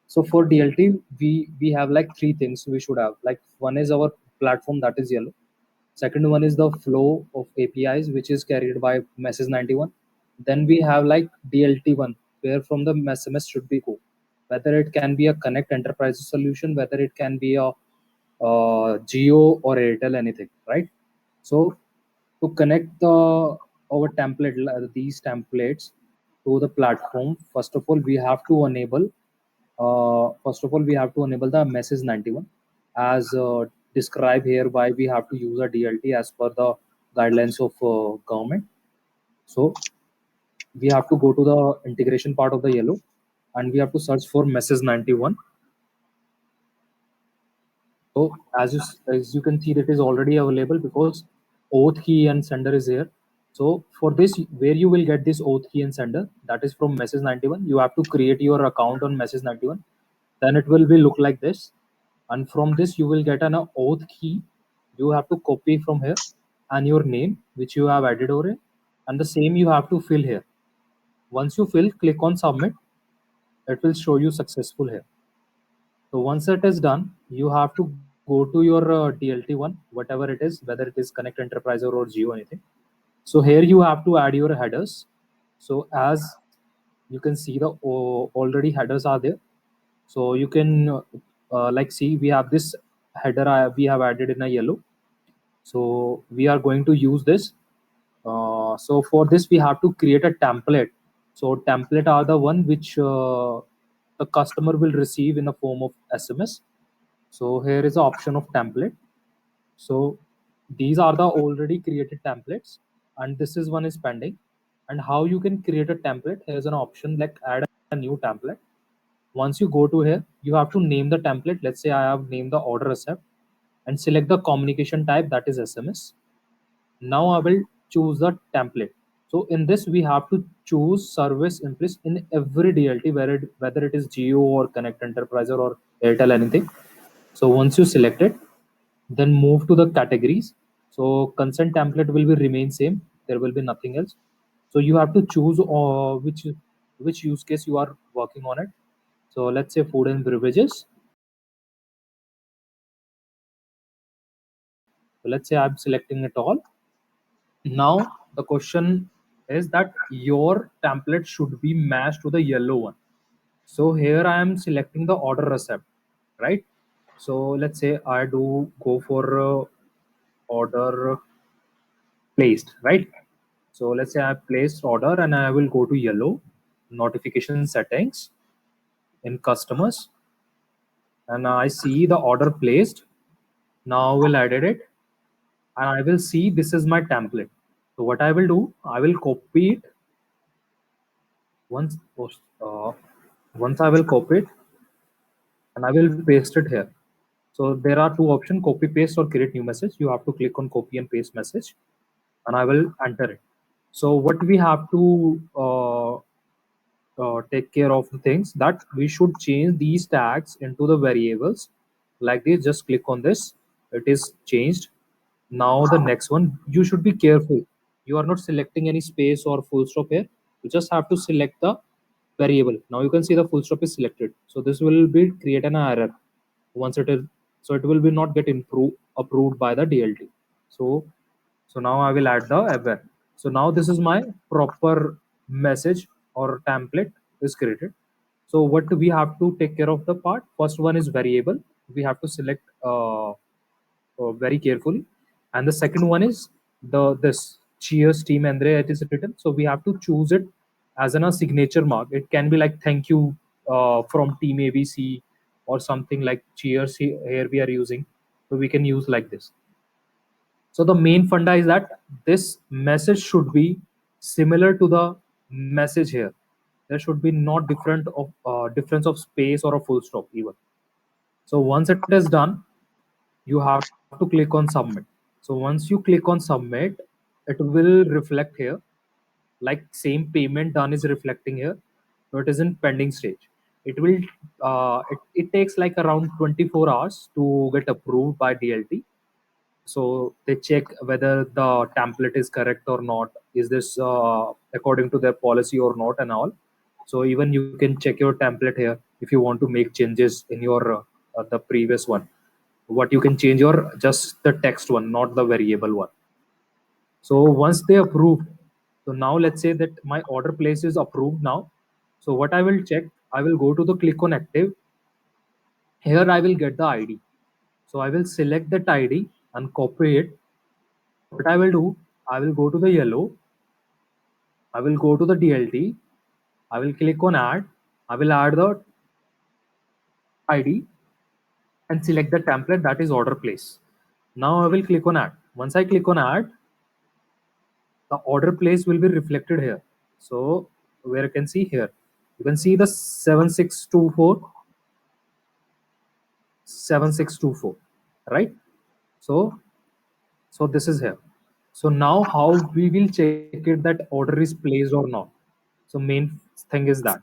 So for DLT, we have like three things we should have. Like one is our platform, that is yellow. Second one is the flow of APIs, which is carried by message 91. Then we have like DLT1, where from the SMS should be go. Whether it can be a Connect Enterprise solution, whether it can be a Geo or Airtel, anything, right? So to connect our template, these templates to the platform, first of all, we have to enable the message 91 as described here. Why we have to use a DLT as per the guidelines of government. So we have to go to the integration part of the yellow, and we have to search for message 91. So as you can see, that is already available because auth key and sender is here. So for this, where you will get this auth key and sender, that is from message 91. You have to create your account on message 91. Then it will be look like this, and from this you will get an auth key. You have to copy from here, and your name which you have added over here, and the same you have to fill here. Once you fill, click on submit. It will show you successful here. So once it is done, you have to go to your DLT1, whatever it is, whether it is Connect Enterprise or Geo, anything. So here you have to add your headers. So as you can see, the already headers are there. So you can like see, we have this header we have added in a yellow. So we are going to use this. So for this, we have to create a template. So template are the one which the customer will receive in the form of SMS. So here is the option of template. So these are the already created templates, and this is one is pending. And how you can create a template, here's an option like add a new template. Once you go to here, you have to name the template. Let's say I have named the order receipt, and select the communication type, that is SMS. Now I will choose the template. So in this, we have to choose service implicit in every DLT, whether it is Geo or Connect Enterprise or Airtel, anything. So once you select it, then move to the categories. So consent template will be remain same. There will be nothing else. So you have to choose which use case you are working on it. So let's say food and beverages. So let's say I'm selecting it all. Now the question is that your template should be matched to the yellow one. So here I am selecting the order receipt, right? So let's say I do go for order placed, right? So let's say I placed order, and I will go to yellow notification settings in customers, and I see the order placed. Now I will edit it, and I will see this is my template. So what I will do, I will copy it once. Uh, Once I will copy it, and I will paste it here. So there are two options: copy paste or create new message. You have to click on copy and paste message, and I will enter it. So what we have to take care of the things that we should change these tags into the variables like this. Just click on this, it is changed. Now the next one, you should be careful. You are not selecting any space or full stop here. You just have to select the variable. Now you can see the full stop is selected, so this will be create an error once it is. So it will be not get approved by the DLT. So now I will add the event. So now this is my proper message or template is created. So what we have to take care of the part, first one is variable. We have to select very carefully. And the second one is this cheers team Andre, it is written. So we have to choose it as a signature mark. It can be like thank you from team ABC, or something like cheers. Here we are using, so we can use like this. So the main funda is that this message should be similar to the message here. There should be not difference of space or a full stop even. So once it is done, you have to click on submit. So once you click on submit, it will reflect here, like same payment done is reflecting here. So it is in pending stage. It will it takes like around 24 hours to get approved by DLT. So they check whether the template is correct or not, is this according to their policy or not, and all. So even you can check your template here. if you want to make changes in your the previous one. What you can change your just the text one, not the variable one. So once they approved, so now let's say that my order place is approved now. So what I will check, I will go to the click on active. Here I will get the ID. So I will select that ID and copy it. What I will do, I will go to the yellow, I will go to the DLT, I will click on add, I will add the ID and select the template, that is order place. Now I will click on add. Once I click on add, the order place will be reflected here. So where you can see here, you can see the 7624 7624, right? So this is here. So now how we will check it that order is placed or not. So main thing is that